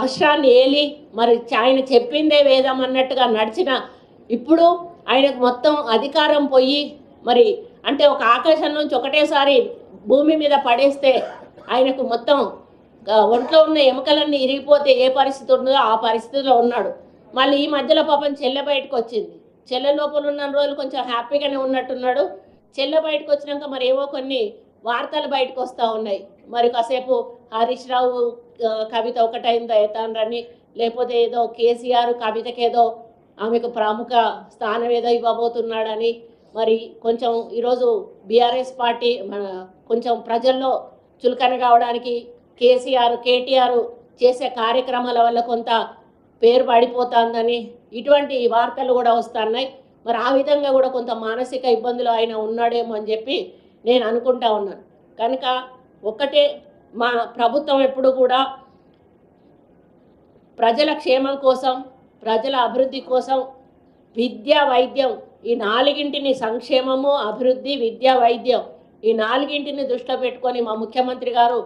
రాష్ట్రాన్ని ఏలి మరి ఆయన చెప్పిందే వేదం అన్నట్టుగా నడిచిన ఇప్పుడు ఆయనకు మొత్తం అధికారం పోయి మరి అంటే ఒక ఆకాశం నుంచి ఒకటేసారి భూమి మీద పడేస్తే ఆయనకు మొత్తం ఒంట్లో ఉన్న ఎముకలన్నీ ఇరిగిపోతే ఏ పరిస్థితి ఉందో ఆ పరిస్థితిలో ఉన్నాడు. మళ్ళీ ఈ మధ్యలో పాపం చెల్లె బయటకు వచ్చింది. చెల్లె లోపల ఉన్న రోజులు కొంచెం హ్యాపీగానే ఉన్నట్టున్నాడు. చెల్లె బయటకు వచ్చినాక మరి ఏవో కొన్ని వార్తలు బయటకు వస్తూ ఉన్నాయి. మరి కాసేపు హరీష్ రావు కవిత ఒకటైందా ఎతాన్రని, లేకపోతే ఏదో కేసీఆర్ కవితకి ఏదో ఆమెకు ప్రముఖ స్థానం ఏదో ఇవ్వబోతున్నాడని, మరి కొంచెం ఈరోజు బీఆర్ఎస్ పార్టీ కొంచెం ప్రజల్లో చులకన కావడానికి కేటీఆర్ చేసే కార్యక్రమాల వల్ల కొంత పేరు పడిపోతుందని ఇటువంటి వార్తలు కూడా వస్తున్నాయి. మరి ఆ విధంగా కూడా కొంత మానసిక ఇబ్బందులు ఆయన ఉన్నాడేమో అని చెప్పి నేను అనుకుంటా ఉన్నాను. కనుక ఒక్కటే, మా ప్రభుత్వం ఎప్పుడు కూడా ప్రజల క్షేమం కోసం, ప్రజల అభివృద్ధి కోసం విద్య వైద్యం ఈ నాలుగింటిని, సంక్షేమము అభివృద్ధి విద్య వైద్యం ఈ నాలుగింటిని దృష్టిలో పెట్టుకొని మా ముఖ్యమంత్రి గారు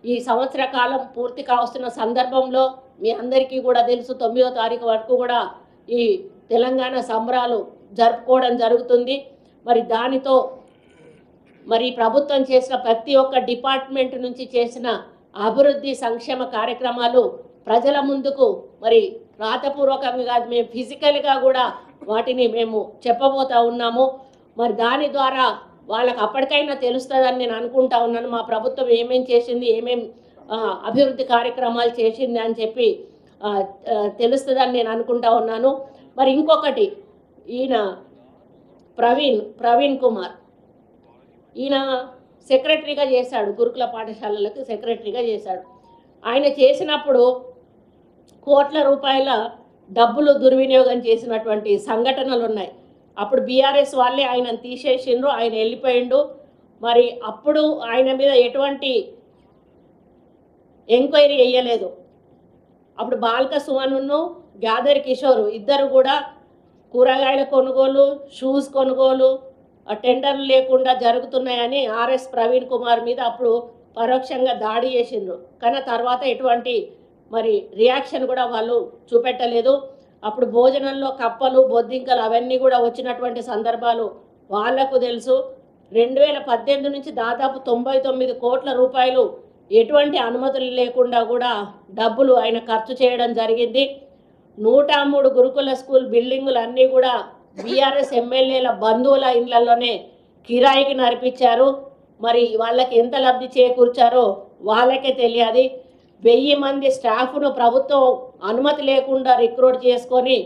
ఈ సంవత్సర కాలం పూర్తి కావస్తున్న సందర్భంలో మీ అందరికీ కూడా తెలుసు 9వ తారీఖు వరకు కూడా ఈ తెలంగాణ సంబరాలు జరుపుకోవడం జరుగుతుంది. మరి దానితో మరి ప్రభుత్వం చేసిన ప్రతి ఒక్క డిపార్ట్మెంట్ నుంచి చేసిన అభివృద్ధి సంక్షేమ కార్యక్రమాలు ప్రజల ముందుకు మరి రాతపూర్వకంగా కాదు, మేము ఫిజికల్గా కూడా వాటిని మేము చెప్పబోతూ ఉన్నాము. మరి దాని ద్వారా వాళ్ళకి అప్పటికైనా తెలుస్తుందని నేను అనుకుంటా ఉన్నాను. మా ప్రభుత్వం ఏమేం చేసింది, ఏమేం అభివృద్ధి కార్యక్రమాలు చేసింది అని చెప్పి తెలుస్తుందని నేను అనుకుంటా ఉన్నాను. మరి ఇంకొకటి, ఈయన ప్రవీణ్ కుమార్ ఈయన సెక్రటరీగా చేశాడు, గురుకుల పాఠశాలలకు సెక్రటరీగా చేశాడు. ఆయన చేసినప్పుడు కోట్ల రూపాయల డబ్బులు దుర్వినియోగం చేసినటువంటి సంఘటనలు ఉన్నాయి. అప్పుడు బీఆర్ఎస్ వాళ్ళే ఆయనను తీసేసిండ్రు, ఆయన వెళ్ళిపోయిండు. మరి అప్పుడు ఆయన మీద ఎటువంటి ఎంక్వైరీ వేయలేదు. అప్పుడు బాల్క సుమన్ను గ్యాదర్ కిషోర్ ఇద్దరు కూడా కూరగాయల కొనుగోలు, షూస్ కొనుగోలు టెండర్లు లేకుండా జరుగుతున్నాయని ఆర్ఎస్ ప్రవీణ్ కుమార్ మీద అప్పుడు పరోక్షంగా దాడి చేసిండ్రు. కానీ తర్వాత ఎటువంటి మరి రియాక్షన్ కూడా వాళ్ళు చూపెట్టలేదు. అప్పుడు భోజనంలో కప్పలు, బొద్దింకలు అవన్నీ కూడా వచ్చినటువంటి సందర్భాలు వాళ్లకు తెలుసు. 2018 నుంచి దాదాపు 99 కోట్ల రూపాయలు ఎటువంటి అనుమతులు లేకుండా కూడా డబ్బులు ఆయన ఖర్చు చేయడం జరిగింది. 103 గురుకుల స్కూల్ బిల్డింగులు అన్నీ కూడా బీఆర్ఎస్ ఎమ్మెల్యేల బంధువుల ఇళ్లలోనే కిరాయికి నడిపించారు. మరి వాళ్ళకి ఎంత లబ్ధి చేకూర్చారో వాళ్ళకే తెలియదు. 1000 మంది స్టాఫ్ను ప్రభుత్వం అనుమతి లేకుండా రిక్రూట్ చేసుకొని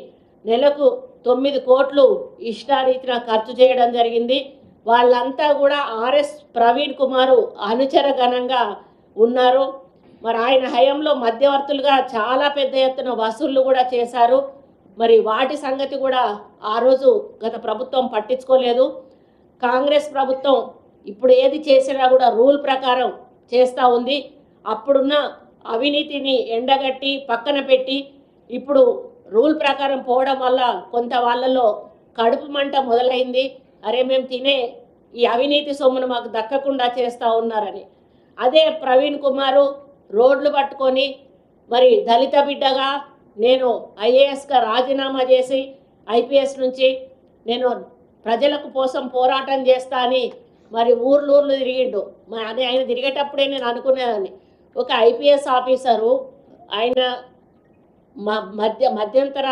నెలకు 9 కోట్లు ఇష్టారీతిన ఖర్చు చేయడం జరిగింది. వాళ్ళంతా కూడా ఆర్ఎస్ ప్రవీణ్ కుమారు అనుచరగణంగా ఉన్నారు. మరి ఆయన హయాంలో మధ్యవర్తులుగా చాలా పెద్ద ఎత్తున వసూళ్లు కూడా చేశారు. మరి వాటి సంగతి కూడా ఆ రోజు గత ప్రభుత్వం పట్టించుకోలేదు. కాంగ్రెస్ ప్రభుత్వం ఇప్పుడు ఏది చేసినా కూడా రూల్ ప్రకారం చేస్తూ ఉంది. అప్పుడున్న అవినీతిని ఎండగట్టి పక్కన పెట్టి ఇప్పుడు రూల్ ప్రకారం పోవడం వల్ల కొంత వాళ్ళలో కడుపు మంట మొదలైంది. అరే మేము తినే ఈ అవినీతి సొమ్మును మాకు దక్కకుండా చేస్తూ ఉన్నారని. అదే ప్రవీణ్ కుమారు రోడ్లు పట్టుకొని మరి దళిత బిడ్డగా నేను ఐఏఎస్గా రాజీనామా చేసి ఐపీఎస్ నుంచి నేను ప్రజలకు కోసం పోరాటం చేస్తా అని మరి ఊర్లు తిరిగిండు. మరి అదే ఆయన తిరిగేటప్పుడే నేను అనుకునేదాన్ని, ఒక ఐపీఎస్ ఆఫీసరు ఆయన మధ్యంతర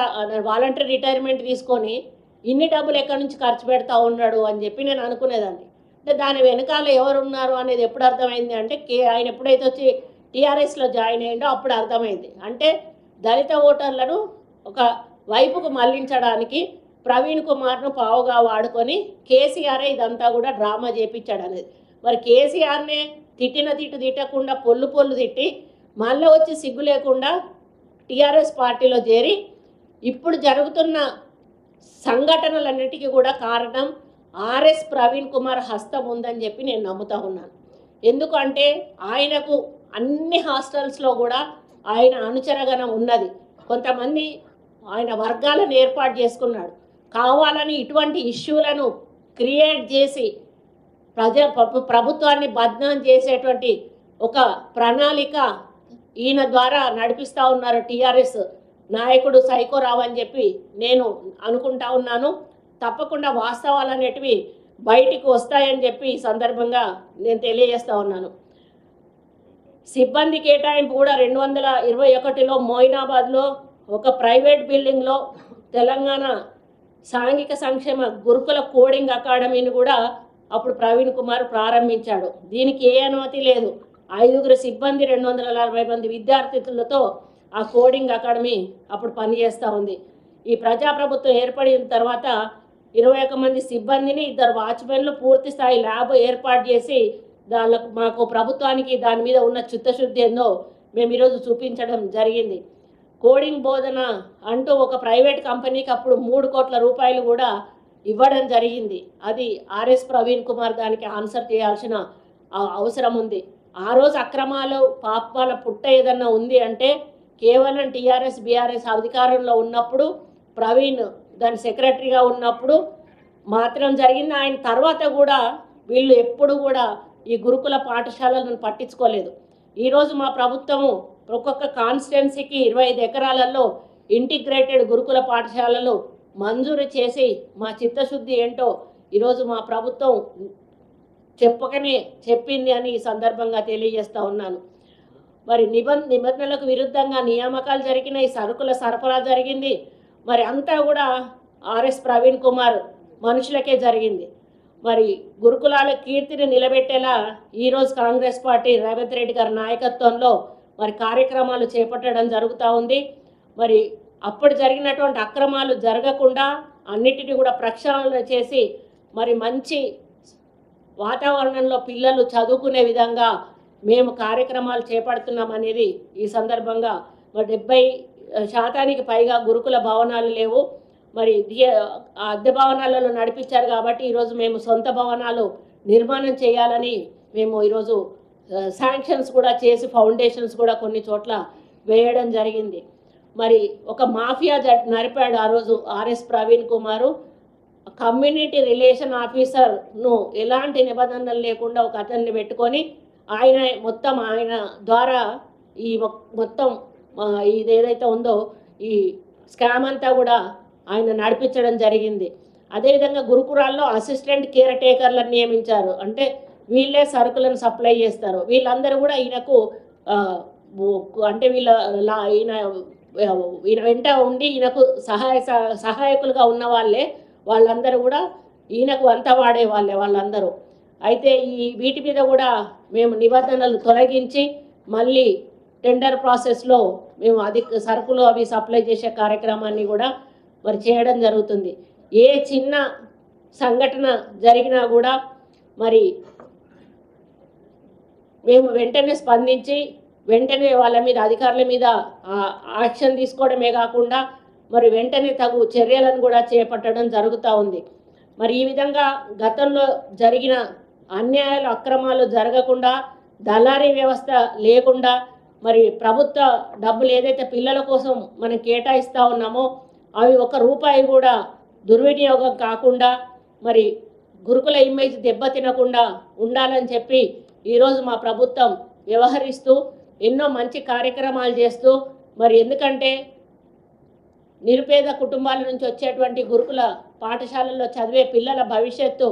వాలంటరీ రిటైర్మెంట్ తీసుకొని ఇన్ని డబ్బులు ఎక్కడి నుంచి ఖర్చు పెడతా ఉన్నాడు అని చెప్పి నేను అనుకునేదాన్ని. అంటే దాని వెనకాల ఎవరున్నారు అనేది ఎప్పుడు అర్థమైంది అంటే ఆయన ఎప్పుడైతే వచ్చి టీఆర్ఎస్లో జాయిన్ అయ్యిండో అప్పుడు అర్థమైంది. అంటే దళిత ఓటర్లను ఒక వైపుకు మళ్లించడానికి ప్రవీణ్ కుమార్ను పావుగా వాడుకొని కేసీఆరే ఇదంతా కూడా డ్రామా చేపించాడు అనేది. మరి కేసీఆర్నే తిట్టకుండా పొల్లు తిట్టి మళ్ళీ వచ్చి సిగ్గు లేకుండా టీఆర్ఎస్ పార్టీలో చేరి ఇప్పుడు జరుగుతున్న సంఘటనలన్నిటికీ కూడా కారణం ఆర్ఎస్ ప్రవీణ్ కుమార్ హస్తం ఉందని చెప్పి నేను నమ్ముతా ఉన్నాను. ఎందుకంటే ఆయనకు అన్ని హాస్టల్స్లో కూడా ఆయన అనుచరగణం ఉన్నది. కొంతమంది ఆయన వర్గాలను ఏర్పాటు చేసుకున్నాడు. కావాలని ఇటువంటి ఇష్యూలను క్రియేట్ చేసి ప్రభుత్వాన్ని బద్నాం చేసేటువంటి ఒక ప్రణాళిక ఈయన ద్వారా నడిపిస్తూ ఉన్నారు టీఆర్ఎస్ నాయకుడు సైకోరావు అని చెప్పి నేను అనుకుంటా ఉన్నాను. తప్పకుండా వాస్తవాలు అనేటివి బయటికి వస్తాయని చెప్పి ఈ సందర్భంగా నేను తెలియజేస్తూ ఉన్నాను. సిబ్బంది కేటాయింపు కూడా 2021లో మోయినాబాద్లో ఒక ప్రైవేట్ బిల్డింగ్లో తెలంగాణ సాంఘిక సంక్షేమ గురుకుల కోడింగ్ అకాడమీని కూడా అప్పుడు ప్రవీణ్ కుమార్ ప్రారంభించాడు. దీనికి ఏ అనుమతి లేదు. 5 సిబ్బంది 240 మంది విద్యార్థులతో ఆ కోడింగ్ అకాడమీ అప్పుడు పనిచేస్తూ ఉంది. ఈ ప్రజాప్రభుత్వం ఏర్పడిన తర్వాత 21 మంది సిబ్బందిని, 2 వాచ్మెన్లు, పూర్తి స్థాయి ల్యాబ్ ఏర్పాటు చేసి దానికి మాకు ప్రభుత్వానికి దాని మీద ఉన్న చిత్తశుద్ధి ఏందో మేము ఈరోజు చూపించడం జరిగింది. కోడింగ్ బోధన అంటూ ఒక ప్రైవేట్ కంపెనీకి అప్పుడు 3 కోట్ల రూపాయలు కూడా ఇవ్వడం జరిగింది. అది ఆర్ఎస్ ప్రవీణ్ కుమార్ దానికి ఆన్సర్ చేయాల్సిన అవసరం ఉంది. ఆ రోజు అక్రమాలు పాపాల పుట్ట ఏదన్నా ఉంది అంటే కేవలం టీఆర్ఎస్ బీఆర్ఎస్ అధికారంలో ఉన్నప్పుడు, ప్రవీణ్ దాని సెక్రటరీగా ఉన్నప్పుడు మాత్రం జరిగింది. ఆయన తర్వాత కూడా వీళ్ళు ఎప్పుడు కూడా ఈ గురుకుల పాఠశాలలను పట్టించుకోలేదు. ఈరోజు మా ప్రభుత్వము ఒక్కొక్క కాన్స్టిట్యున్సీకి 25 ఎకరాలలో ఇంటిగ్రేటెడ్ గురుకుల పాఠశాలలు మంజూరు చేసి మా చిత్తశుద్ధి ఏంటో ఈరోజు మా ప్రభుత్వం చెప్పకనే చెప్పింది అని ఈ సందర్భంగా తెలియజేస్తూ ఉన్నాను. మరి నిబంధనలకు విరుద్ధంగా నియామకాలు జరిగినాయి, సరుకుల సరఫరా జరిగింది. మరి అంతా కూడా ఆర్ఎస్ ప్రవీణ్ కుమార్ మనుషులకే జరిగింది. మరి గురుకులాల కీర్తిని నిలబెట్టేలా ఈరోజు కాంగ్రెస్ పార్టీ రేవంత్ రెడ్డి గారి నాయకత్వంలో మరి కార్యక్రమాలు చేపట్టడం జరుగుతూ ఉంది. మరి అప్పుడు జరిగినటువంటి అక్రమాలు జరగకుండా అన్నిటినీ కూడా ప్రక్షాళన చేసి మరి మంచి వాతావరణంలో పిల్లలు చదువుకునే విధంగా మేము కార్యక్రమాలు చేపడుతున్నాం అనేది ఈ సందర్భంగా. మరి 70% పైగా గురుకుల భవనాలు లేవు. మరి అద్దె భవనాలలో నడిపించారు కాబట్టి ఈరోజు మేము సొంత భవనాలు నిర్మాణం చేయాలని మేము ఈరోజు శాంక్షన్స్ కూడా చేసి ఫౌండేషన్స్ కూడా కొన్ని చోట్ల వేయడం జరిగింది. మరి ఒక మాఫియా నడిపాడు ఆ రోజు ఆర్ఎస్ ప్రవీణ్ కుమారు. కమ్యూనిటీ రిలేషన్ ఆఫీసర్ను ఎలాంటి నిబంధనలు లేకుండా ఒక అతన్ని పెట్టుకొని ఆయన ద్వారా ఈ మొత్తం ఇదేదైతే ఉందో ఈ స్కామ్ అంతా కూడా ఆయన నడిపించడం జరిగింది. అదేవిధంగా గురుకులాల్లో అసిస్టెంట్ కేర్ టేకర్లను నియమించారు. అంటే వీళ్ళే సరుకులను సప్లై చేస్తారు. వీళ్ళందరూ కూడా ఈయనకు అంటే ఈయన వెంట ఉండి ఈయనకు సహాయకులుగా ఉన్న వాళ్ళందరూ కూడా ఈయనకు అంతా వాడే వాళ్ళందరూ. అయితే వీటి మీద కూడా మేము నిబంధనలు తొలగించి మళ్ళీ టెండర్ ప్రాసెస్లో మేము సరుకులు అవి సప్లై చేసే కార్యక్రమాన్ని కూడా మరి చేయడం జరుగుతుంది. ఏ చిన్న సంఘటన జరిగినా కూడా మరి మేము వెంటనే స్పందించి వెంటనే వాళ్ళ మీద అధికారుల మీద యాక్షన్ తీసుకోవడమే కాకుండా మరి వెంటనే తగు చర్యలను కూడా చేపట్టడం జరుగుతూ ఉంది. మరి ఈ విధంగా గతంలో జరిగిన అన్యాయాలు అక్రమాలు జరగకుండా, దళారీ వ్యవస్థ లేకుండా, మరి ప్రభుత్వ డబ్బులు ఏదైతే పిల్లల కోసం మనం కేటాయిస్తూ ఉన్నామో అవి 1 రూపాయి కూడా దుర్వినియోగం కాకుండా మరి గురుకుల ఇమేజ్ దెబ్బతినకుండా ఉండాలని చెప్పి ఈరోజు మా ప్రభుత్వం వ్యవహరిస్తూ ఎన్నో మంచి కార్యక్రమాలు చేస్తూ మరి ఎందుకంటే నిరుపేద కుటుంబాల నుంచి వచ్చేటువంటి గురుకుల పాఠశాలల్లో చదివే పిల్లల భవిష్యత్తు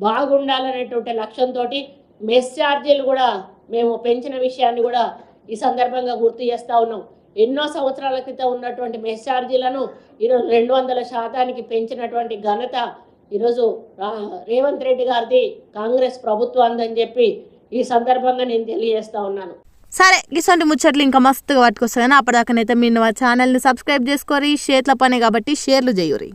బాగుండాలనేటువంటి లక్ష్యంతో మెస్ ఛార్జీలు కూడా మేము పెంచిన విషయాన్ని కూడా ఈ సందర్భంగా గుర్తు చేస్తూ ఉన్నాం. ఎన్నో సంవత్సరాల క్రితం ఉన్నటువంటి మెస్ ఛార్జీలను ఈరోజు 200% పెంచినటువంటి ఘనత ఈరోజు రేవంత్ రెడ్డి గారిది, కాంగ్రెస్ ప్రభుత్వం అని చెప్పి ఈ సందర్భంగా నేను తెలియజేస్తూ ఉన్నాను. సరే, ఇటువంటి ముచ్చట్లు ఇంకా మస్తుగా పట్టుకొస్తాయి కానీ అప్పటిదాకానైతే మీరు మా ఛానల్ని సబ్స్క్రైబ్ చేసుకోరి. షేర్ల పనే కాబట్టి షేర్లు చేయురి.